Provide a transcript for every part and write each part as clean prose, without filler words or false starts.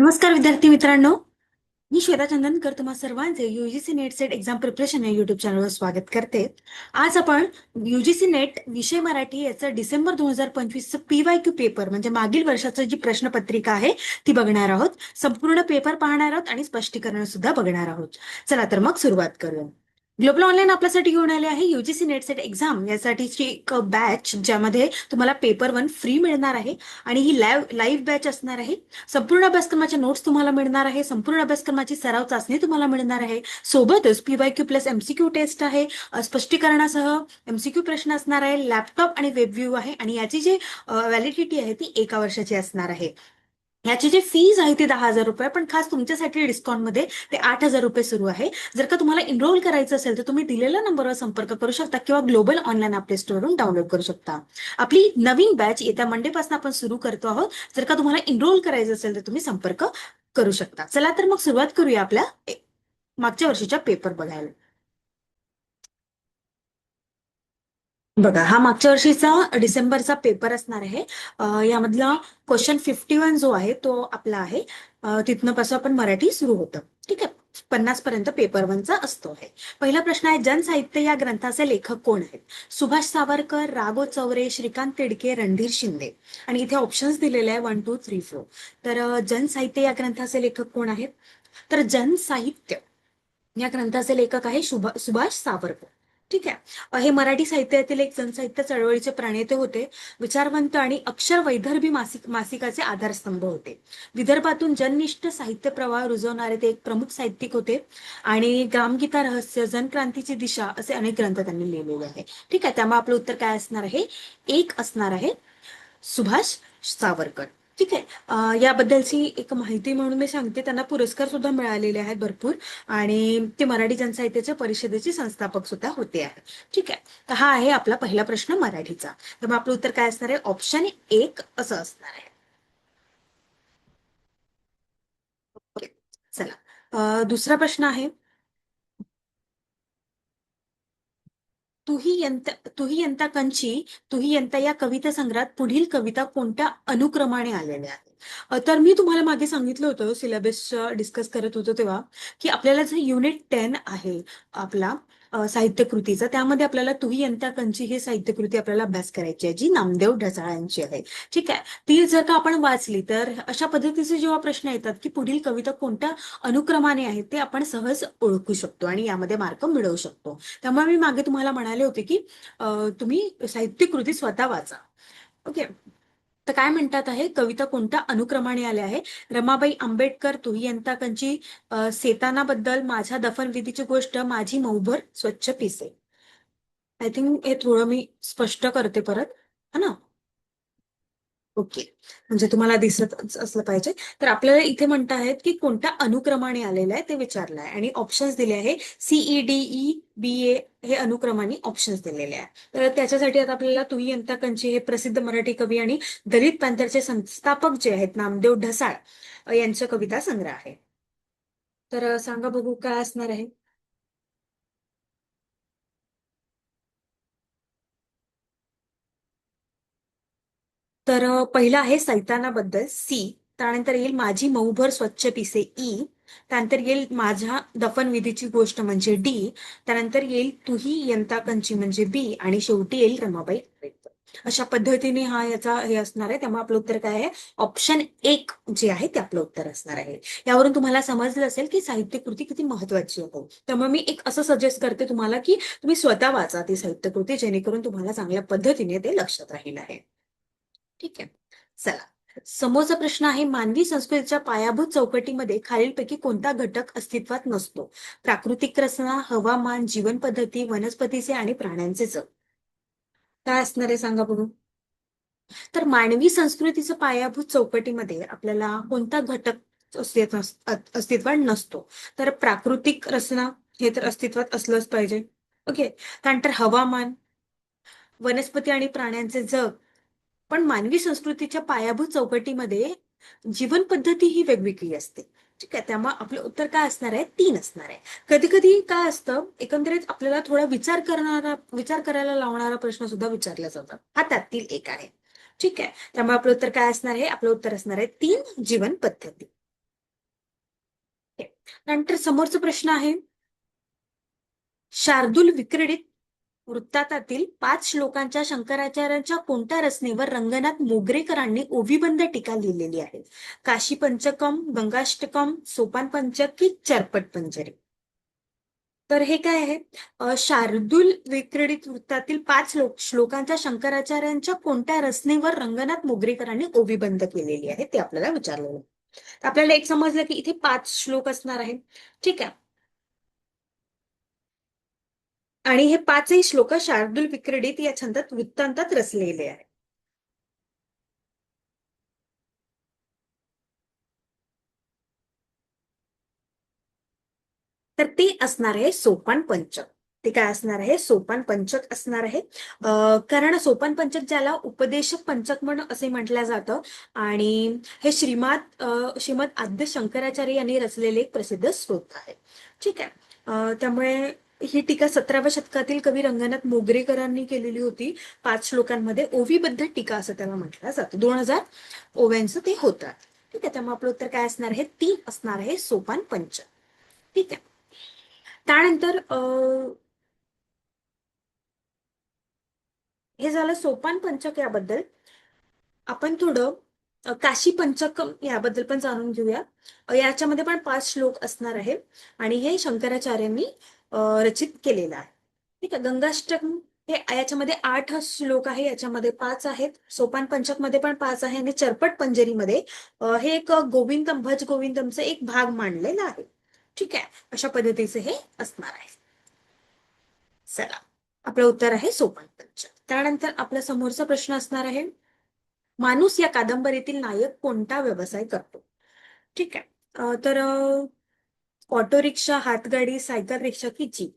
नमस्कार विद्यार्थी मित्रांनो. मी श्वेता चंदनकर तुम्हा सर्वांचे UGC net set exam preparation या युट्यूब चॅनलवर स्वागत करते. आज आपण युजीसी नेट विषय मराठी याचं डिसेंबर 2025चं PYQ पेपर म्हणजे मागील वर्षाचं जी प्रश्नपत्रिका आहे ती बघणार आहोत. संपूर्ण पेपर पाहणार आहोत आणि स्पष्टीकरण सुद्धा बघणार आहोत. चला तर मग सुरुवात करूया. ग्लोबल ऑनलाईन आपल्यासाठी घेऊन आले आहे युजीसी नेट सेट एक्झाम यासाठीची एक बॅच ज्यामध्ये तुम्हाला पेपर 1 फ्री मिळणार आहे आणि ही लाईव्ह बॅच असणार आहे. संपूर्ण अभ्यासक्रमाच्या नोट्स तुम्हाला मिळणार आहे. संपूर्ण अभ्यासक्रमाची सराव चाचणी तुम्हाला मिळणार आहे. सोबतच PYQ प्लस MCQ टेस्ट आहे. स्पष्टीकरणासह MCQ प्रश्न असणार आहे. लॅपटॉप आणि वेब व्ह्यू आहे आणि याची जी व्हॅलिडिटी आहे ती 1 वर्षाची असणार आहे. याची जी फीज आहे ती 10,000 रुपये, पण खास तुमच्यासाठी डिस्काउंटमध्ये ते 8,000 रुपये सुरू आहे. जर का तुम्हाला एनरोल करायचं असेल तर तुम्ही दिलेल्या नंबरवर संपर्क करू शकता किंवा ग्लोबल ऑनलाईन आपल्या स्टोअरवरून डाउनलोड करू शकता. आपली नवीन बॅच येत्या मंडे पासून आपण सुरू करतो आहोत. जर का तुम्हाला एनरोल करायचं असेल तर तुम्ही संपर्क करू शकता. चला तर मग सुरुवात करूया आपल्या मागच्या वर्षीच्या पेपर बघायला. बघा, हा मागच्या वर्षीचा डिसेंबरचा पेपर असणार आहे. यामधला क्वेश्चन 51 जो आहे तो आपला आहे. तिथनं पासून आपण मराठी सुरू होतं. ठीक आहे. 50 पर्यंत पेपर 1चा असतो आहे. पहिला प्रश्न आहे, जनसाहित्य या ग्रंथाचे लेखक कोण आहेत? सुभाष सावरकर, रा. गो. चौरे, श्रीकांत तिडके, रणधीर शिंदे. आणि इथे ऑप्शन्स दिलेले आहे 1, 2, 3, 4. तर जनसाहित्य या ग्रंथाचे लेखक कोण आहेत? तर जनसाहित्य या ग्रंथाचे लेखक आहे सुभाष सावरकर. ठीक आहे. हे मराठी साहित्यातील एक जनसाहित्य चळवळीचे प्रणेते होते. विचारवंत आणि अक्षर वैदर्भी मासिकाचे आधारस्तंभ होते. विदर्भातून जननिष्ठ साहित्य प्रवाह रुजवणारे ते एक प्रमुख साहित्यिक होते आणि ग्रामगीता रहस्य, जनक्रांतीची दिशा असे अनेक ग्रंथ त्यांनी लिहिलेले आहे. ठीक आहे. त्यामुळे आपलं उत्तर काय असणार आहे? 1 असणार आहे, सुभाष सावरकर. ठीक आहे. याबद्दलची एक माहिती म्हणून मी सांगते, त्यांना पुरस्कार सुद्धा मिळालेले आहेत भरपूर आणि ते मराठी जनसाहित्याच्या परिषदेचे संस्थापक सुद्धा होते आहेत. ठीक आहे. तर हा आहे आपला पहिला प्रश्न मराठीचा. तर मग आपलं उत्तर काय असणार आहे? ऑप्शन 1 असं असणार आहे. ओके. चला. दुसरा प्रश्न आहे, तुही यंता कंची तुही यंता या कविता संग्रहात पुढील कविता कोणत्या अनुक्रमाने आलेल्या आहेत? तर मी तुम्हाला मागे सांगितलं होतं, सिलेबस डिस्कस करत होतो तेव्हा, की आपल्याला जे युनिट 10 आहे आपला साहित्य कृतीचा, त्यामध्ये आपल्याला तुही यंता कंची ही साहित्यकृती आपल्याला अभ्यास करायची आहे, जी नामदेव ढसाळांची आहे. ठीक आहे. ती जर का आपण वाचली तर अशा पद्धतीचे जेव्हा प्रश्न येतात की पुढील कविता कोणत्या अनुक्रमाने आहेत ते आपण सहज ओळखू शकतो आणि यामध्ये मार्क मिळवू शकतो. त्यामुळे मी मागे तुम्हाला म्हणाले होते की तुम्ही साहित्य कृती स्वतः वाचा. ओके. तर काय म्हणतात आहे, कविता कोणत्या अनुक्रमाने आल्या आहे? रमाबाई आंबेडकर, तुही यंता कंची, सेतानाबद्दल, माझ्या दफनविधीची गोष्ट, माझी मौभर स्वच्छ पिसे. आय थिंक हे थोडं मी स्पष्ट करते परत, है ना? ओके. म्हणजे तुम्हाला दिसत असलं पाहिजे. तर आपल्याला इथे म्हणत आहेत की कोणत्या अनुक्रमाने आलेलं आहे ते विचारलं आहे आणि ऑप्शन्स दिले आहे CEDE BA हे अनुक्रमाने ऑप्शन्स दिलेले आहे. तर त्याच्यासाठी आता आपल्याला तुही यंता कंची हे प्रसिद्ध मराठी कवी आणि दलित पॅंथरचे संस्थापक जे आहेत नामदेव ढसाळ यांच्या कविता संग्रह आहे. तर सांगा बघू काय असणार आहे. तर पहिलं आहे सैतानाबद्दल सी. त्यानंतर येईल माझी मऊभर स्वच्छ पिसे त्यानंतर येईल माझ्या दफनविधीची गोष्ट म्हणजे डी. त्यानंतर येईल तुही यंताकंची म्हणजे बी आणि शेवटी येईल रमाबाई आंबेडकर. अशा पद्धतीने हा याचा हे असणार आहे. त्यामुळे आपलं उत्तर काय आहे? ऑप्शन 1 जे आहे ते आपलं उत्तर असणार आहे. यावरून तुम्हाला समजलं असेल की साहित्य कृती किती महत्वाची आहे. त्यामुळे मी एक असं सजेस्ट करते तुम्हाला की तुम्ही स्वतः वाचा ती साहित्य कृती, जेणेकरून तुम्हाला चांगल्या पद्धतीने ते लक्षात राहील आहे. ठीक आहे. चला. समोरचा प्रश्न आहे, मानवी संस्कृतीच्या पायाभूत चौकटीमध्ये खालीलपैकी कोणता घटक अस्तित्वात नसतो? प्राकृतिक रचना, हवामान, जीवन पद्धती, वनस्पतीचे आणि प्राण्यांचे जग. काय असणार आहे सांगा बघू. तर मानवी संस्कृतीच्या पायाभूत चौकटीमध्ये आपल्याला कोणता घटक अस्तित्वात नसतो? तर प्राकृतिक रचना हे तर अस्तित्वात असलंच पाहिजे. ओके. त्यानंतर हवामान, वनस्पती आणि प्राण्यांचे जग. पण मानवी संस्कृतीच्या पायाभूत चौकटीमध्ये जीवन पद्धती ही वेगवेगळी असते. ठीक आहे. त्यामुळे आपलं उत्तर काय असणार आहे? 3 असणार आहे. कधी कधी काय असतं, एकंदरीत आपल्याला थोडा विचार करायला लावणारा प्रश्न सुद्धा विचारला जातात. हा त्यातील एक आहे. ठीक आहे. त्यामुळे आपलं उत्तर काय असणार आहे? आपलं उत्तर असणार आहे 3 जीवन पद्धती. नंतर समोरचा प्रश्न आहे, शार्दूल विक्रीडित वृत्तांतातील 5 श्लोकांच्या शंकराचार्यांच्या कोणत्या रचनेवर रंगनाथ मोगरेकरांनी ओविबंध टीका लिहिलेली आहे? काशी पंचकम, गंगाष्टकम, सोपान पंचक की चरपट पंजरी? तर हे काय आहे? शार्दूल विक्रीडित वृत्तातील 5 श्लोकांच्या शंकराचार्यांच्या कोणत्या रचनेवर रंगनाथ मोगरेकरांनी ओविबंध केलेली आहे ते आपल्याला विचारलेलं आहे. तर आपल्याला एक समजलं की इथे 5 श्लोक असणार आहे. ठीक आहे. आणि हे 5ही श्लोक शार्दूल विक्रीडित या छंदात वृत्तांतात रचलेले आहे. तर ते असणार आहे सोपान पंचक. ते काय असणार आहे? सोपान पंचक असणार आहे. कारण सोपान पंचक ज्याला उपदेशक पंचक म्हणून असे म्हटलं जातं, आणि हे श्रीमद आद्य शंकराचार्य यांनी रचलेले एक प्रसिद्ध स्तोत्र आहे. ठीक आहे. त्यामुळे ही टीका 17व्या शतकातील कवी रंगनाथ मोगरेकरांनी केलेली होती. 5 श्लोकांमध्ये ओवीबद्ध टीका असं त्याला म्हटलं जातं. 2000 ओव्यांचं ते होतं. ठीक आहे. त्यामुळे आपलं उत्तर काय असणार आहे? 3 असणार आहे, सोपान पंचक. ठीक आहे. त्यानंतर हे झालं सोपान पंचक याबद्दल. आपण थोडं काशी पंचकम याबद्दल पण जाणून घेऊया. याच्यामध्ये पण 5 श्लोक असणार आहे आणि हे शंकराचार्यांनी रचित केलेलं आहे. ठीक आहे. गंगाष्टकम हे याच्यामध्ये 8 श्लोक आहे, याच्यामध्ये 5 आहेत. सोपान पंचक मध्ये पण 5 आहे आणि चरपट पंजरीमध्ये हे एक गोविंदम भज गोविंदमचे एक भाग मांडलेला आहे. ठीक आहे. अशा पद्धतीचे हे असणार आहे. चला, आपलं उत्तर आहे सोपान पंचक. त्यानंतर आपल्या समोरचा प्रश्न असणार आहे, माणूस या कादंबरीतील नायक कोणता व्यवसाय करतो? ठीक आहे. तर ऑटो रिक्षा, हातगाडी, सायकल रिक्षा की जीप?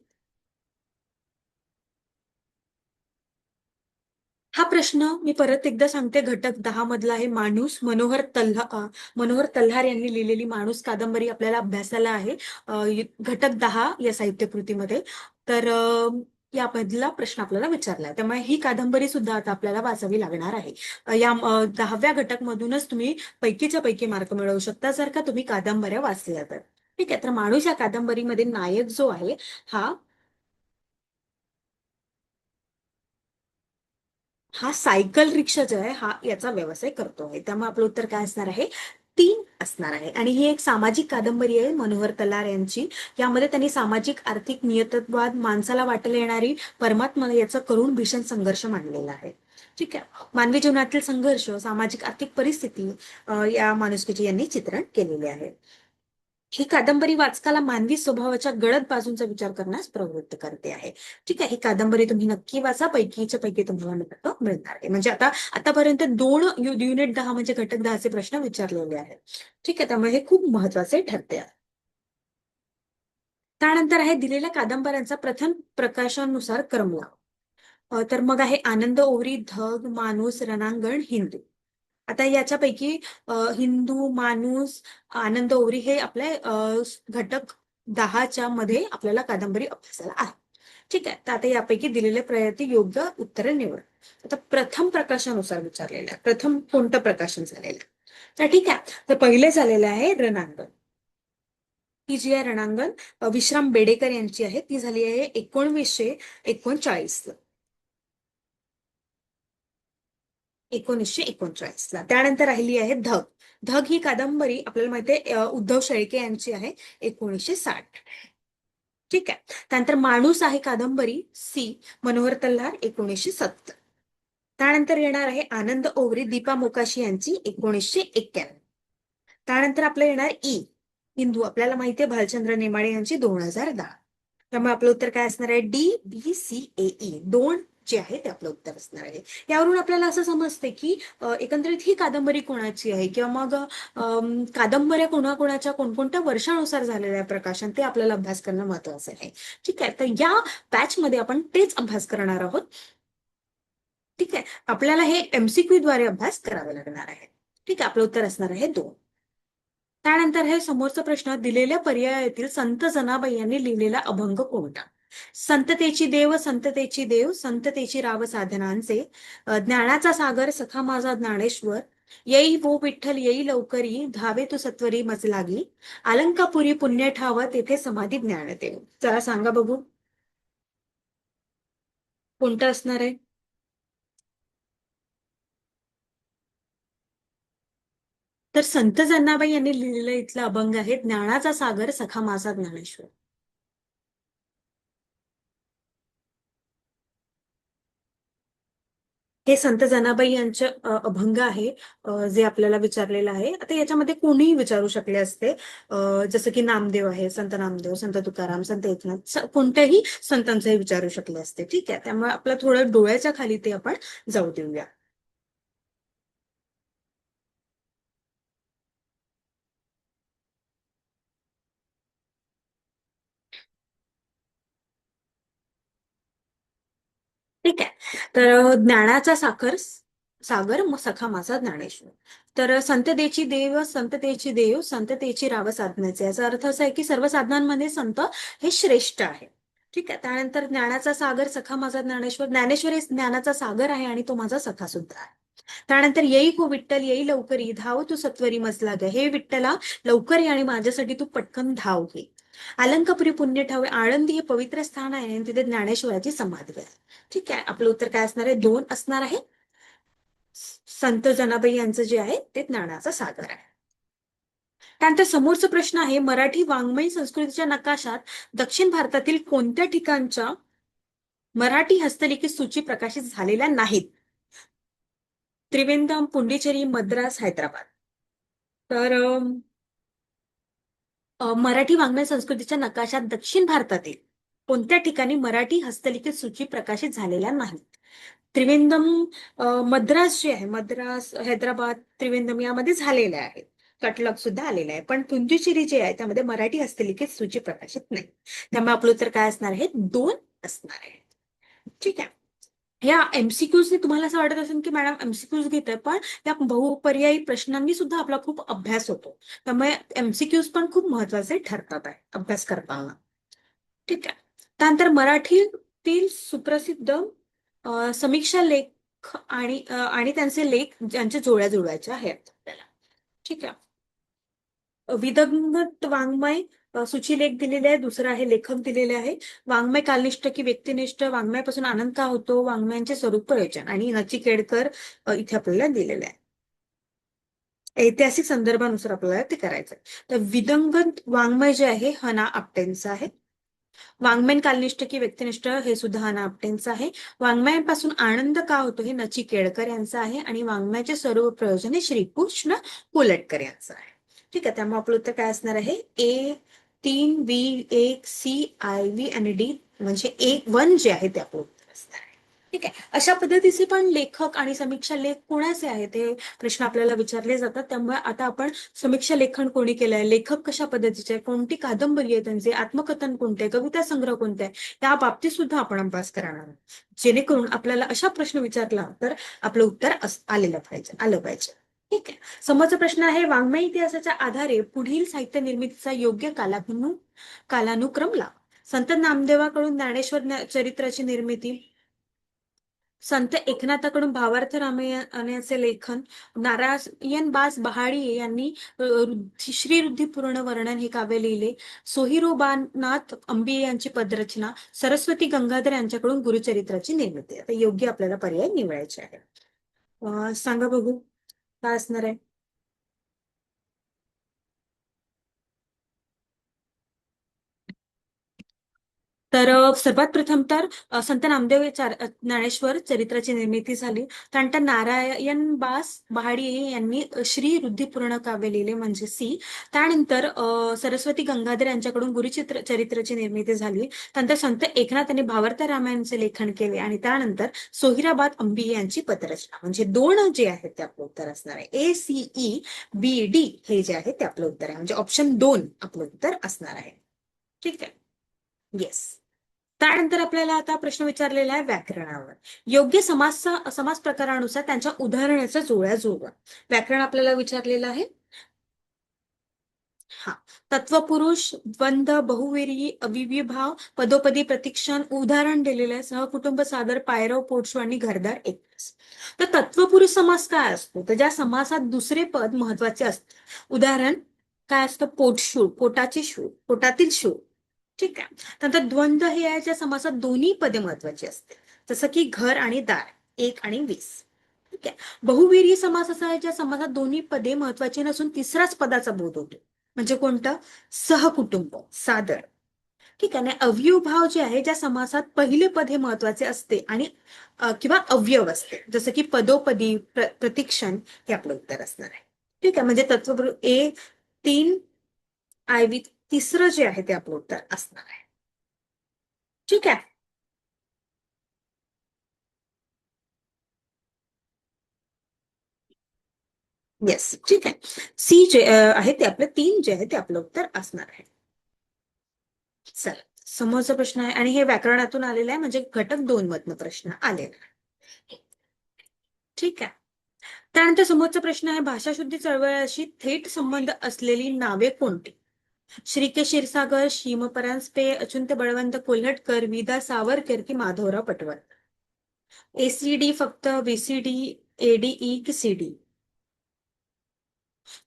हा प्रश्न मी परत एकदा सांगते, घटक 10 मधला आहे. माणूस, मनोहर तल्हार यांनी लिहिलेली माणूस कादंबरी आपल्याला अभ्यासाला आहे, घटक 10 या साहित्यकृतीमध्ये. तर यामधला प्रश्न आपल्याला विचारलाय, त्यामुळे ही कादंबरी सुद्धा आता आपल्याला वाचावी लागणार आहे. या 10व्या घटक मधूनच तुम्ही पैकीच्या पैकी मार्क मिळवू शकता जर का तुम्ही कादंबऱ्या वाचल्या तर. ठीक आहे. तर माणूस या कादंबरीमध्ये नायक जो आहे हा हा सायकल रिक्षा जो आहे हा याचा व्यवसाय करतो आहे. त्यामुळे आपलं उत्तर काय असणार आहे? 3 असणार आहे. आणि ही एक सामाजिक कादंबरी आहे मनोहर तलार यांची. यामध्ये त्यांनी सामाजिक आर्थिक नियतवाद, माणसाला वाटेल येणारी परमात्मा याचा करुण भीषण संघर्ष मांडलेला आहे. ठीक आहे. मानवी जीवनातील संघर्ष, सामाजिक आर्थिक परिस्थिती या माणुसकीचे यांनी चित्रण केलेले आहे. ही कादंबरी वाचकाला मानवी स्वभावाच्या गडद बाजूंचा विचार करण्यास प्रवृत्त करते आहे. ठीक आहे. ही कादंबरी तुम्ही नक्की वाचा, पैकीच्या पैकी तुम्हाला नक्की मिळणार आहे. म्हणजे आतापर्यंत 2 युनिट 10 म्हणजे घटक 10चे प्रश्न विचारलेले आहेत. ठीक आहे. त्यामुळे हे खूप महत्वाचे ठरते. त्यानंतर आहे दिलेल्या कादंबऱ्यांचा प्रथम प्रकाशानुसार क्रमवार. तर मग आहे आनंद ओवरी, धग, माणूस, रणांगण, हिंदू. आता याच्यापैकी हिंदू, माणूस, आनंद ओवरी हे आपले घटक 10च्या मध्ये आपल्याला कादंबरी अभ्यासाला आहे. ठीक आहे. तर आता यापैकी दिलेले प्रयत्न योग्य उत्तरे निवड. आता प्रथम प्रकाशानुसार विचारलेलं आहे, प्रथम कोणतं प्रकाशन झालेलं आहे? तर ठीक आहे. तर पहिले झालेलं आहे रणांगण. ती जी आहे रणांगण विश्राम बेडेकर यांची आहे, ती झाली आहे 1939 ला. 1939 ला. त्यानंतर राहिली आहे धग. धग ही कादंबरी आपल्याला माहिती आहे उद्धव शेळके यांची आहे, 1960. ठीक आहे. त्यानंतर माणूस आहे कादंबरी सी, मनोहर तल्हार, 1970. त्यानंतर येणार आहे आनंद ओवरी, दीपा मोकाशी यांची, 1991. त्यानंतर आपलं येणार ई, हिंदू आपल्याला माहिती आहे भालचंद्र नेमाडे यांची, 2010. त्यामुळे आपलं उत्तर काय असणार आहे? डी, बी, सी, ए, ई 2 जे आहे ते आपलं उत्तर असणार आहे. यावरून आपल्याला असं समजते की एकंदरीत ही कादंबरी कोणाची आहे, किंवा मग कादंबऱ्या कोणाकोणाच्या कोणकोणत्या वर्षानुसार झालेल्या आहे प्रकाशन, ते आपल्याला अभ्यास करणं महत्वाचं आहे. ठीक आहे. तर या बॅच मध्ये आपण तेच अभ्यास करणार आहोत. ठीक आहे. आपल्याला हे एमसीक्यू द्वारे अभ्यास करावा लागणार आहे. ठीक आहे. आपलं उत्तर असणार आहे 2. त्यानंतर हे समोरचा प्रश्न, दिलेल्या पर्यायातील संत जनाबाई यांनी लिहिलेला अभंग कोणता? संततेची देव, संततेची देव, संततेची राव साधनांचे, ज्ञानाचा सागर सखा माझा ज्ञानेश्वर, येई वो विठ्ठल येई लवकरी, धावे तू सत्वरी मज लागी, अलंकापुरी पुण्य ठाव, तेथे समाधी ज्ञान देव. जरा सांगा बघू, कोणतं असणार आहे? तर संत जनाबाई यांनी लिहिलेलं इथलं अभंग आहे, ज्ञानाचा सागर सखा माझा ज्ञानेश्वर. हे संत जनाबाई यांचे अभंग आहे, जे आपल्याला विचारलेलं आहे. आता याच्यामध्ये कोणीही विचारू शकले असते, जसं की नामदेव आहे, संत नामदेव, संत तुकाराम, संत एकनाथ, कोणत्याही संतांचंही विचारू शकले असते. ठीक आहे, त्यामुळे आपलं थोडं डोळ्याच्या खाली ते आपण जाऊ देऊया. ठीक आहे. तर ज्ञानाचा सागर मग सखा माझा ज्ञानेश्वर. तर संततेची देव, संततेची देव, संततेची राव साधण्याचे, याचा अर्थ असा आहे की सर्व साधनांमध्ये संत हे श्रेष्ठ आहे. ठीक आहे. त्यानंतर ज्ञानाचा सागर सखा माझा ज्ञानेश्वर, ज्ञानेश्वर हे ज्ञानाचा सागर आहे आणि तो माझा सखा सुद्धा आहे. त्यानंतर येई हो विठ्ठल येई लवकरी, धाव तू सत्वरी मजला ग, हे विठ्ठला लवकर ये आणि माझ्यासाठी तू पटकन धाव घे. अलंकापुरी पुण्य ठावे, आळंदी हे पवित्र स्थान आहे आणि तिथे ज्ञानेश्वराची समाधी आहे. ठीक आहे, आपलं उत्तर काय असणार आहे? दोन असणार आहे. संत जनाबाई यांचं जे आहे ते ज्ञानाचा सागर आहे. त्यानंतर समोरचा प्रश्न आहे, मराठी वाङ्मयीन संस्कृतीच्या नकाशात दक्षिण भारतातील कोणत्या ठिकाणच्या मराठी हस्तलिखित सूची प्रकाशित झालेल्या नाहीत? त्रिवेंद्रम, पुंडिचेरी, मद्रास, हैदराबाद. तर मराठी वाङ्मय संस्कृतीच्या नकाशात दक्षिण भारतातील कोणत्या ठिकाणी मराठी हस्तलिखित सूची प्रकाशित झालेल्या नाहीत? त्रिवेंद्रम, मद्रास जे आहे, मद्रास, हैदराबाद, त्रिवेंद्रम यामध्ये झालेले आहेत. कटलग सुद्धा आलेलं आहे, पण पुंडुचेरी जे आहे त्यामध्ये मराठी हस्तलिखित सूची प्रकाशित नाही. त्यामुळे आपलं उत्तर काय असणार आहे? दोन असणार आहे. ठीक आहे. या एमसीक्यूज तुम्हाला असं वाटत असेल की मॅडम एमसीक्यूज घेत आहे, पण त्या बहुपर्यायी प्रश्नांनी सुद्धा आपला खूप अभ्यास होतो. त्यामुळे एमसीक्यूज पण खूप महत्वाचे ठरतात आहे अभ्यास करताना. ठीक आहे. त्यानंतर मराठीतील सुप्रसिद्ध समीक्षा लेख आणि त्यांचे लेख ज्यांच्या जोड्या जुळवायच्या आहेत आपल्याला. ठीक आहे. विदग्ध वाङ्मय सूचीलेख दिलेले आहे. दुसरं आहे लेखक दिलेले आहे. वाङ्मय कालनिष्ठ की व्यक्तिनिष्ठ, वाङ्मयापासून आनंद का होतो, वाङ्मयांचे स्वरूप प्रयोजन आणि नचिकेडकर इथे आपल्याला दिलेले आहे. ऐतिहासिक संदर्भानुसार आपल्याला ते करायचंय. तर विदंगत वाङ्मय जे आहे हना आपटेंचं आहे. वाङ्मयन कालनिष्ठ की व्यक्तिनिष्ठ हे सुद्धा हना आपटेंचं आहे. वाङ्मयापासून आनंद का होतो हे नची केळकर यांचं आहे आणि वाङ्मयाचे सर्व प्रयोजन हे श्रीकृष्ण कोलटकर यांचं आहे. ठीक आहे, त्यामुळे आपलं उत्तर काय असणार आहे? ए 3 B 1 C I V आणि डी म्हणजे A1 जे आहे ते आपलं उत्तर असणार आहे. ठीक आहे, अशा पद्धतीचे पण लेखक आणि समीक्षा लेख कोणाचे आहेत हे प्रश्न आपल्याला विचारले जातात. त्यामुळे आता आपण समीक्षा लेखन कोणी केलंय, लेखक कशा पद्धतीचे, कोणती कादंबरी आहे त्यांचे, आत्मकथन कोणते, कविता संग्रह कोणते, त्या बाबतीत सुद्धा आपण अभ्यास करणार आहोत. जेणेकरून आपल्याला अशा प्रश्न विचारला तर आपलं उत्तर आलं पाहिजे. ठीक आहे. समोरचा प्रश्न आहे, वाङ्मय इतिहासाच्या आधारे पुढील साहित्य निर्मितीचा योग्य कालानुक्रम लावा. संत नामदेवाकडून ज्ञानेश्वर चरित्राची निर्मिती, संत एकनाथाकडून भावार्थ रामायणाचे लेखन, नारायण बास बहाडी यांनी श्रीरुद्धी वर्णन हे काव्य लिहिले, सोहिरोबानाथ अंबिये यांची पदरचना, सरस्वती गंगाधर यांच्याकडून गुरुचरित्राची निर्मिती. आता योग्य आपल्याला पर्याय निवडायचे आहे. सांगा बघू काय असणार आहे? तर सर्वात प्रथम तर संत नामदेव ज्ञानेश्वर चरित्राची निर्मिती झाली. त्यानंतर नारायण बास बहाडी यांनी श्री रुद्धिपूर्ण काव्य लिहिले म्हणजे सी. त्यानंतर सरस्वती गंगाधर यांच्याकडून चरित्राची निर्मिती झाली. त्यानंतर संत एकनाथ यांनी भावार्थ रामायणाचे लेखन केले आणि त्यानंतर सोहिराबाद अंबिये यांची पदरचना, म्हणजे दोन जे आहेत ते आपलं उत्तर असणार आहे. ACEBD हे जे आहे ते आपलं उत्तर आहे, म्हणजे ऑप्शन 2 आपलं उत्तर असणार आहे. ठीक आहे. येस. त्यानंतर आपल्याला आता प्रश्न विचारलेला आहे व्याकरणावर. योग्य समास प्रकारानुसार त्यांच्या उदाहरणाच्या जोड्या जुळवा. व्याकरण आपल्याला विचारलेलं आहे. हा. तत्वपुरुष, द्वंद्व, बहुव्रीही, अविर्भाव, पदोपदी, प्रतीक्षण, उदाहरण दिलेलं आहे. सहकुटुंब, सादर, पायरव, पोटशू आणि घरदार एकटाच. तर तत्वपुरुष समास काय असतो? तर ज्या समासात दुसरे पद महत्वाचे असते. उदाहरण काय असतं? पोटशूळ, पोटाचे शूळ, पोटातील शूळ. ठीक आहे. नंतर द्वंद्व हे आहे ज्या समासात दोन्ही पदे महत्वाची असते, जसं की घर आणि दार, 1 आणि 20. ठीक आहे. बहुव्रीही समास असा आहे ज्या समासात दोन्ही पदे महत्वाची नसून तिसराच पदाचा बोध होतो. म्हणजे कोणतं? सहकुटुंब, सादर. ठीक आहे. आणि अव्ययभाव जे आहे ज्या समासात पहिले पद हे महत्वाचे असते आणि किंवा अवयव असते, जसं की पदोपदी, प्रतीक्षण, हे आपलं उत्तर असणार आहे. ठीक आहे. म्हणजे तत्वपूर्व ए 3 आयवी तिसरं जे आहे ते आपलं उत्तर असणार आहे. ठीक आहे. येस. ठीक आहे. सी जे आहे ते आपलं 3 जे आहे ते आपलं उत्तर असणार आहे. चला, समोरचा प्रश्न आहे आणि हे व्याकरणातून आलेलं आहे, म्हणजे घटक 2 मधनं प्रश्न आलेला आहे. ठीक आहे. त्यानंतर समोरचा प्रश्न आहे, भाषाशुद्धी चळवळीशी थेट संबंध असलेली नावे कोणती? श्री के क्षीरसागर, शिवपरांजपे, अच्युत बळवंत कोल्हटकर, विदा सावरकर की माधवराव पटवर्धन? एसीडी फक्त, बीसीडी, एडीई की सीडी?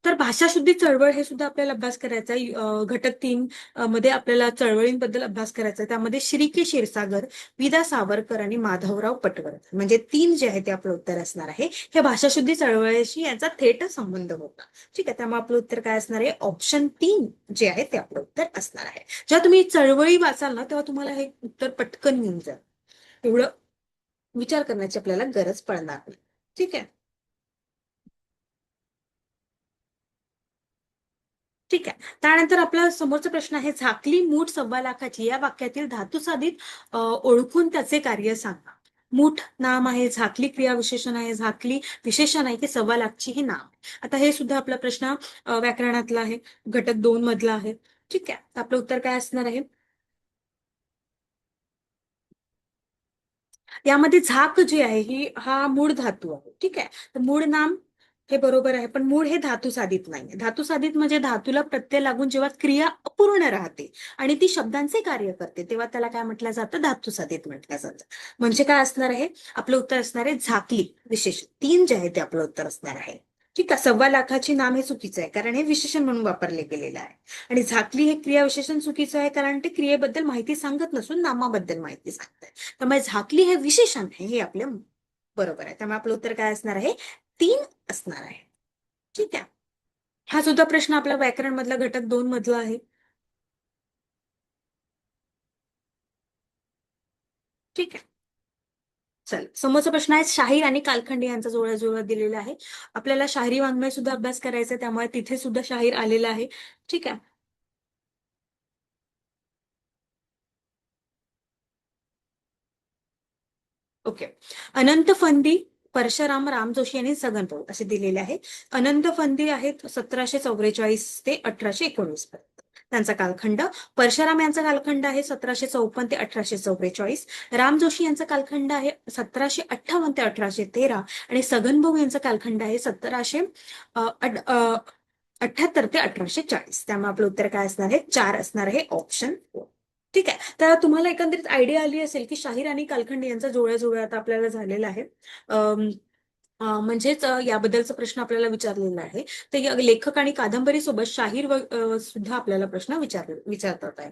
तर भाषाशुद्धी चळवळ हे सुद्धा आपल्याला अभ्यास करायचा आहे. घटक 3 मध्ये आपल्याला चळवळींबद्दल अभ्यास करायचा आहे. त्यामध्ये श्री के क्षीरसागर, विदा सावरकर आणि माधवराव पटवर्धन, म्हणजे 3 जे आहे ते आपलं उत्तर असणार आहे. हे भाषाशुद्धी चळवळीशी यांचा थेट संबंध होता. ठीक आहे. त्यामुळे आपलं उत्तर काय असणार आहे? ऑप्शन 3 जे आहे ते आपलं उत्तर असणार आहे. जेव्हा तुम्ही चळवळी वाचाल ना, तेव्हा तुम्हाला हे उत्तर पटकन येऊन जाईल. एवढं विचार करण्याची आपल्याला गरज पडणार नाही. ठीक आहे. ठीक आहे. त्यानंतर आपला समोरचा प्रश्न आहे, झाकली मूठ 1.25 लाखाची या वाक्यातील धातुसाधित ओळखून त्याचे कार्य सांगा. मूठ नाम आहे, झाकली क्रियाविशेषण आहे, झाकली विशेषण आहे की 1.25 लाखची हे नाम. आता हे सुद्धा आपला प्रश्न व्याकरणातला आहे, घटक 2 मधला आहे. ठीक आहे. तर आपलं उत्तर काय असणार आहे? यामध्ये झाक जी आहे ही हा मूळ धातू आहे. ठीक आहे. तर मूळ नाम हे बरोबर आहे, पण मूळ हे धातू साधित नाही. धातू साधित म्हणजे धातूला प्रत्यय लागून जेव्हा क्रिया अपूर्ण राहते आणि ती शब्दांचे कार्य करते, तेव्हा त्याला काय म्हटलं जातं? धातू साधित म्हटलं जातं. म्हणजे काय असणार आहे? आपलं उत्तर असणार आहे झाकली विशेष 3 जे आहे ते आपलं उत्तर असणार आहे. ठीक आहे. 1.25 लाखाची नाम हे चुकीचं आहे, कारण हे विशेषण म्हणून वापरले गेलेलं आहे. आणि झाकली हे क्रियाविशेषण चुकीचं आहे, कारण ते क्रियेबद्दल माहिती सांगत नसून नामाबद्दल माहिती सांगत. त्यामुळे झाकली हे विशेषण आहे, हे आपलं बरोबर आहे. त्यामुळे आपलं उत्तर काय असणार आहे? 3 असणार आहे. ठीक आहे. हा सुद्धा प्रश्न आपला व्याकरण मधला घटक 2 मधला आहे. ठीक आहे. चल, समोरचा प्रश्न आहे, शाहीर आणि कालखंडी यांचा जुळा दिलेला आहे. आपल्याला शाहिरी वाङ्मय सुद्धा अभ्यास करायचा आहे, त्यामुळे तिथे सुद्धा शाहीर आलेला आहे. ठीक आहे. ओके. अनंत फंदी, परशुराम, राम जोशी आणि छगन असे दिलेले आहे. अनंत फंदी आहेत 1744 ते 1819 पर्यंत त्यांचा कालखंड. परशुराम यांचा कालखंड आहे 1754 ते 1844. राम जोशी यांचा कालखंड आहे 1758 ते 1813 आणि छगन यांचा कालखंड आहे 1778 ते 1840. त्यामुळे आपलं उत्तर काय असणार आहे? 4 असणार आहे, ऑप्शन 4. ठीक आहे. तर तुम्हाला एकंदरीत आयडिया आली असेल की शाहीर आणि कालखंड यांचा जुळ्या आता आपल्याला झालेला आहे. म्हणजेच याबद्दलचा प्रश्न आपल्याला विचारलेला आहे. तर लेखक आणि कादंबरी सोबत शाहीर सुद्धा आपल्याला प्रश्न विचारतात आहे.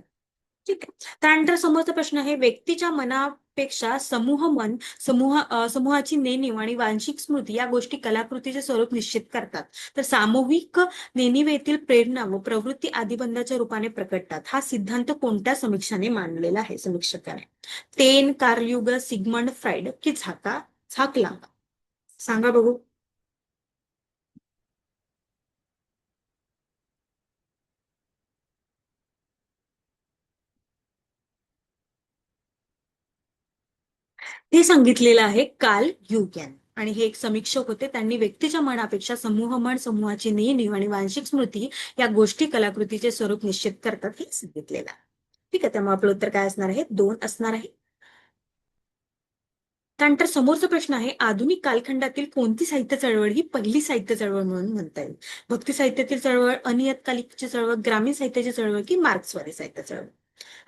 ठीक आहे. त्यानंतर समोरचा प्रश्न आहे, व्यक्तीच्या मनापेक्षा समूहाची नेणीव आणि वांशिक स्मृती या गोष्टी कलाकृतीचे स्वरूप निश्चित करतात. तर सामूहिक नेणिवेतील प्रेरणा व प्रवृत्ती आदिबंधाच्या रूपाने प्रकटतात. हा सिद्धांत कोणत्या समीक्षाने मांडलेला आहे समीक्षकाने? टेन, कार्ल युगर, सिगमंड फ्राइड की झाकला? सांगा बघू. ते सांगितलेलं आहे कार्ल युगॅन. आणि हे एक समीक्षक होते. त्यांनी व्यक्तीच्या मनापेक्षा समूहमन, समूहाची नेणीव आणि वांशिक स्मृती या गोष्टी कलाकृतीचे स्वरूप निश्चित करतात, हे सांगितलेलं आहे. ठीक आहे. त्यामुळे आपलं उत्तर काय असणार आहे? 2 असणार आहे. त्यानंतर समोरचा प्रश्न आहे, आधुनिक कालखंडातील कोणती साहित्य चळवळ ही पहिली साहित्य चळवळ म्हणून म्हणता येईल? भक्ती साहित्यातील चळवळ, अनियतकालिकची चळवळ, ग्रामीण साहित्याची चळवळ की मार्क्सवादी साहित्य चळवळ?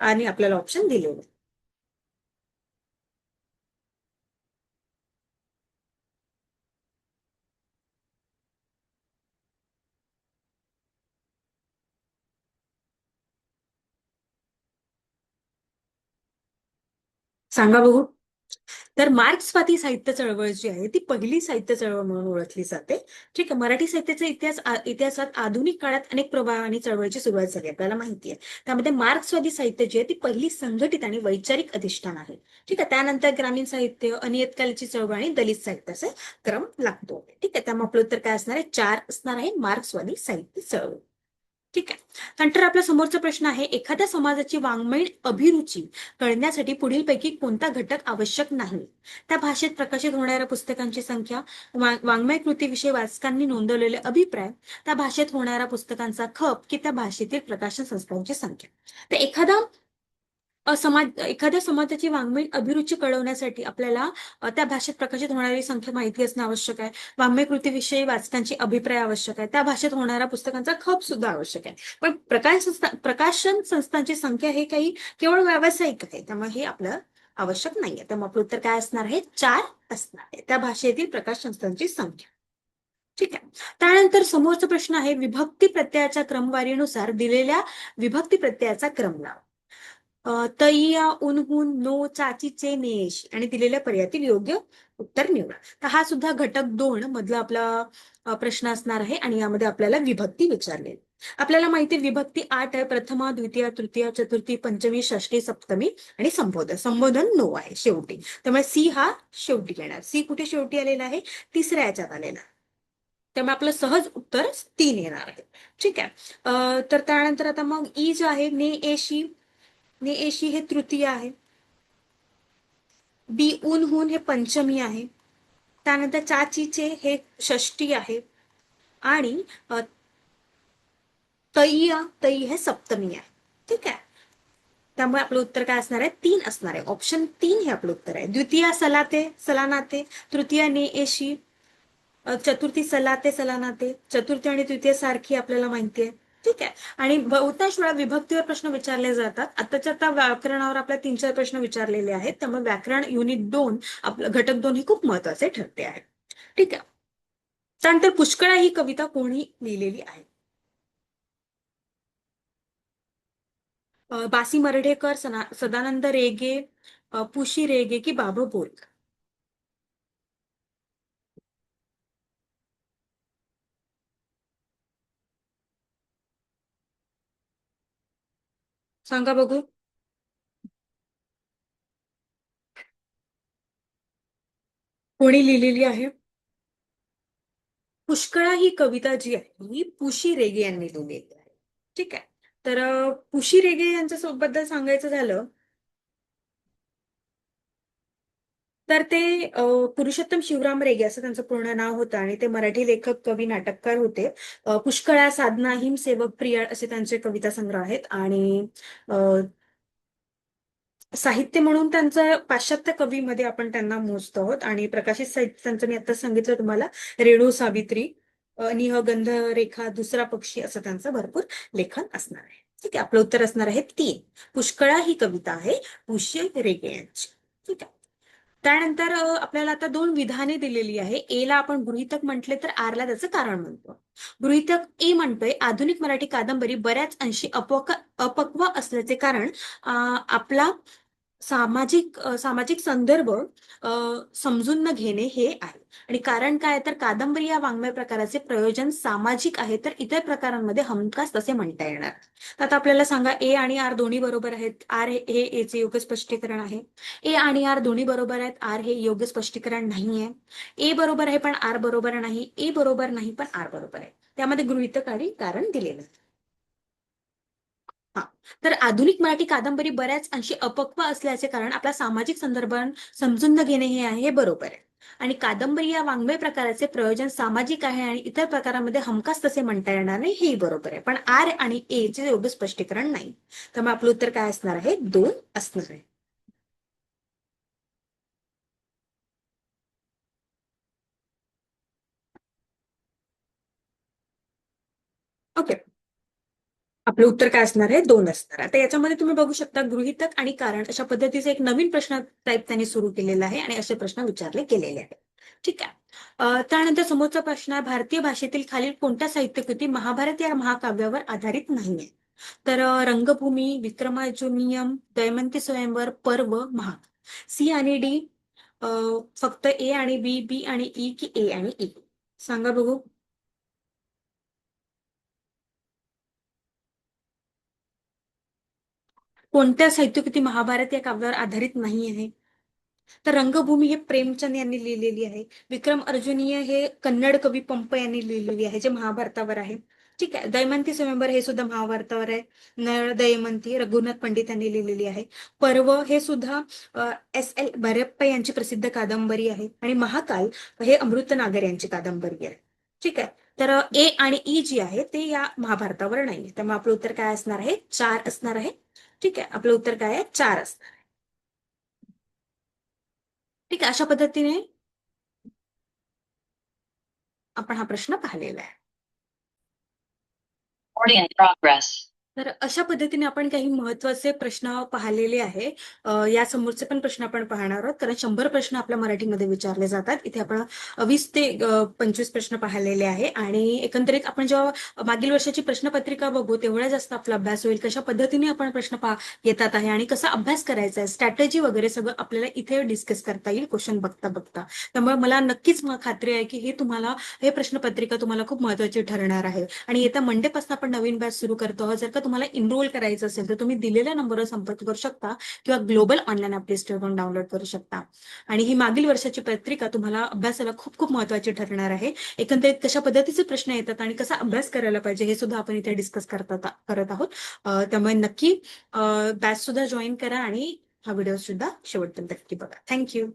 आणि आपल्याला ऑप्शन दिलेले आहे. सांगा बघू. तर मार्क्सवादी साहित्य चळवळ जी आहे ती पहिली साहित्य चळवळ म्हणून ओळखली जाते. ठीक आहे. मराठी साहित्याचा इतिहासात आधुनिक काळात अनेक प्रभाव आणि चळवळीची सुरुवात झाली आपल्याला माहिती आहे. त्यामध्ये मार्क्सवादी साहित्य जी आहे ती पहिली संघटित आणि वैचारिक अधिष्ठान आहे. ठीक आहे. त्यानंतर ग्रामीण साहित्य, अनियतकालीची चळवळ आणि दलित साहित्याचा क्रम लागतो. ठीक आहे. त्यामुळे आपलं उत्तर काय असणार आहे? 4 असणार आहे, मार्क्सवादी साहित्य चळवळ. ठीक आहे. नंतर आपल्या समोरचा प्रश्न आहे, एखाद्या समाजाची वाङ्मयीन अभिरुची कळण्यासाठी पुढीलपैकी कोणता घटक आवश्यक नाही? त्या भाषेत प्रकाशित होणाऱ्या पुस्तकांची संख्या, वाङ्मय कृतीविषयी वाचकांनी नोंदवलेले अभिप्राय, त्या भाषेत होणाऱ्या पुस्तकांचा खप की त्या भाषेतील प्रकाशन संस्थांची संख्या. तर एखाद्या समाजाची वाङ्मयीन अभिरुची कळवण्यासाठी आपल्याला त्या भाषेत प्रकाशित होणारी संख्या माहिती असणं आवश्यक आहे. वाङ्मय कृतीविषयी वाचकांची अभिप्राय आवश्यक आहे. त्या भाषेत होणाऱ्या पुस्तकांचा खप सुद्धा आवश्यक आहे. पण प्रकाशन संस्थांची संख्या हे काही केवळ व्यावसायिक आहे, त्यामुळे हे आपलं आवश्यक नाहीये. त्यामुळे आपलं उत्तर काय असणार आहे? 4 असणार आहे, त्या भाषेतील प्रकाश संस्थांची संख्या. ठीक आहे. त्यानंतर समोरचा प्रश्न आहे, विभक्ती प्रत्ययाच्या क्रमवारीनुसार दिलेल्या विभक्ती प्रत्ययाचा क्रम लावा. तैया, उन्हून, नो, चाचीचे, नेश आणि दिलेल्या पर्यायातील योग्य उत्तर निवडा. तर हा सुद्धा घटक 2 मधला आपला प्रश्न असणार आहे आणि यामध्ये आपल्याला विभक्ती विचारलेली. आपल्याला माहिती आहे विभक्ती 8 आहे, प्रथमा, द्वितीय, तृतीय, चतुर्थी, पंचमी, षष्टी, सप्तमी आणि संबोधन. संबोधन नो आहे शेवटी, त्यामुळे सी हा शेवटी येणार. सी कुठे शेवटी आलेला आहे? तिसऱ्या याच्यात आलेला. त्यामुळे आपलं सहज उत्तर 3 येणार आहे. ठीक आहे. तर त्यानंतर आता मग ई जे आहे, ने एशी, ने एशी हे तृतीय आहे. बी उनहून हे पंचमी आहे. त्यानंतर चाचीचे हे षष्टी आहे आणि तैया, तई हे सप्तमी आहे. ठीक आहे. त्यामुळे आपलं उत्तर काय असणार आहे? 3 असणार आहे. ऑप्शन 3 हे आपलं उत्तर आहे. द्वितीय सलाते, सलानाते, तृतीय ने एशी, चतुर्थी सलाते, सलानाते, चतुर्थी आणि तृतीय सारखी आपल्याला माहिती आहे. ठीक आहे. आणि बहुतांश वेळा विभक्तीवर प्रश्न विचारले जातात. आताच्या आता व्याकरणावर आपल्या 3-4 प्रश्न विचारलेले आहेत. त्यामुळे व्याकरण युनिट 2 आपलं घटक 2 ही खूप महत्वाचे ठरते आहे. ठीक आहे. त्यानंतर पुष्कळा ही कविता कोणी लिहिलेली आहे? बासी मर्ढेकर, सदानंद रेगे, पुशी रेगे की बाबू बोरकर? सांगा बघू. कोणी लिहिलेली आहे? पुष्कळा ही कविता जी आहे ही पुशी रेगे यांनी लिहिलेली आहे. ठीक आहे. तर पुशी रेगे यांच्या बद्दल सांगायचं झालं तर ते पुरुषोत्तम शिवराम रेगे असं त्यांचं पूर्ण नाव होतं आणि ते मराठी लेखक, कवी, नाटककार होते. पुष्कळा, साधना, हिमसेवक, प्रियाळ असे त्यांचे कविता संग्रह आहेत आणि अ, साहित्य म्हणून त्यांचं पाश्चात्य कवीमध्ये आपण त्यांना मोजतो आहोत आणि प्रकाशित साहित्य त्यांचं मी आता सांगितलं तुम्हाला, रेणू सावित्री, निहगंध रेखा, दुसरा पक्षी असं त्यांचं भरपूर लेखन असणार आहे. ठीक आहे. आपलं उत्तर असणार आहे 3. पुष्कळा ही कविता आहे पुष्य रेगे यांची. ठीक आहे. त्यानंतर आपल्याला आता 2 विधाने दिलेली आहे. ए ला आपण गृहीतक म्हटले तर आर ला त्याचं कारण म्हणतो. गृहीतक ए म्हणतोय, आधुनिक मराठी कादंबरी बऱ्याच अंशी अपक्व असल्याचे कारण आपला सामाजिक संदर्भ समजून न घेणे हे आहे. आणि कारण काय तर कादंबरी या वाङ्मय प्रकाराचे प्रयोजन सामाजिक आहे, तर इतर प्रकारांमध्ये हमखास तसे म्हणता येणार. तर आता आपल्याला सांगा, ए आणि आर दोन्ही बरोबर आहेत. आर हे एचे योग्य स्पष्टीकरण आहे. ए आणि आर दोन्ही बरोबर आहेत. आर हे योग्य स्पष्टीकरण नाहीये. ए बरोबर आहे पण आर बरोबर नाही. ए बरोबर नाही पण आर बरोबर आहे. त्यामध्ये गृहीतक आणि कारण दिलेलं आहे. हा. तर आधुनिक मराठी कादंबरी बऱ्याच अंशी अपक्व असल्याचे कारण आपला सामाजिक संदर्भ समजून न घेणे हे आहे, हे बरोबर आहे. आणि कादंबरी या वाङ्मय प्रकाराचे प्रयोजन सामाजिक आहे आणि इतर प्रकारांमध्ये हमखास तसे म्हणता येणार नाही, हेही बरोबर आहे. पण आर आणि ए चे योग्य स्पष्टीकरण नाही. त्यामुळे आपलं उत्तर काय असणार आहे? 2 असणार आहे. ओके. आपलं उत्तर काय असणार आहे? 2 असणार. आता याच्यामध्ये तुम्ही बघू शकता गृहीतक आणि कारण अशा पद्धतीचा एक नवीन प्रश्न टाइप त्यांनी सुरू केलेला आहे आणि असे प्रश्न विचारले गेलेले आहेत. ठीक आहे. त्यानंतर समोरचा प्रश्न आहे, भारतीय भाषेतील खालील कोणत्या साहित्यकृती महाभारत या महाकाव्यावर आधारित नाहीये? तर रंगभूमी, विक्रमार्जुनियम, दमयंती स्वयंवर, पर्व, महाग. सी आणि डी, फक्त ए आणि बी, बी आणि ई की ए आणि ई? सांगा बघू. कोणत्या साहित्यकृती महाभारत या काव्यावर आधारित नाही आहे? तर रंगभूमी हे प्रेमचंद यांनी लिहिलेली आहे. विक्रम अर्जुनीय हे कन्नड कवी पंप यांनी लिहिलेली आहे, जे महाभारतावर आहे. ठीक आहे. दमयंती स्वयंवर हे सुद्धा महाभारतावर आहे. नळ दमयंती रघुनाथ पंडित यांनी लिहिलेली आहे. पर्व हे सुद्धा S.L. भैरप्पा यांची प्रसिद्ध कादंबरी आहे. आणि महाकाल हे अमृतनागर यांची कादंबरी आहे. ठीक आहे. तर ए आणि ई जी आहे ते या महाभारतावर नाही. त्यामुळे आपलं उत्तर काय असणार आहे? 4 असणार आहे. ठीक आहे. आपलं उत्तर काय आहे? 4 असणार. ठीक आहे. अशा पद्धतीने आपण हा प्रश्न पाहिलेला आहे. Recording in progress. तर अशा पद्धतीने आपण काही महत्वाचे प्रश्न पाहिलेले आहे. या समोरचे पण प्रश्न आपण पाहणार आहोत, कारण 100 प्रश्न आपल्या मराठीमध्ये विचारले जातात. इथे आपण 20 ते 25 प्रश्न पाहिलेले आहे. आणि एकंदरीत आपण जेव्हा मागील वर्षाची प्रश्नपत्रिका बघू तेवढा जास्त आपला अभ्यास होईल. कशा पद्धतीने आपण प्रश्न येतात आहे आणि कसा अभ्यास करायचा आहे, स्ट्रॅटेजी वगैरे सगळं आपल्याला इथे डिस्कस करता येईल क्वेश्चन बघता बघता. त्यामुळे मला नक्कीच खात्री आहे की हे प्रश्नपत्रिका तुम्हाला खूप महत्वाची ठरणार आहे. आणि येत्या मंडे पासून आपण नवीन बॅच सुरू करतो आहोत. जर का तुम्हाला इनरोल करायचं असेल तर तुम्ही दिलेल्या नंबरवर संपर्क करू शकता किंवा ग्लोबल ऑनलाईन ॲप प्ले स्टोअरवरून डाउनलोड करू शकता. आणि ही मागील वर्षाची पत्रिका तुम्हाला अभ्यासाला खूप खूप महत्वाची ठरणार आहे. एकंदरीत कशा पद्धतीचे प्रश्न येतात आणि कसा अभ्यास करायला पाहिजे हे सुद्धा आपण इथे डिस्कस करत आहोत. त्यामुळे नक्की बॅच सुद्धा जॉईन करा आणि हा व्हिडिओ सुद्धा शेवटपर्यंत नक्की बघा. थँक्यू.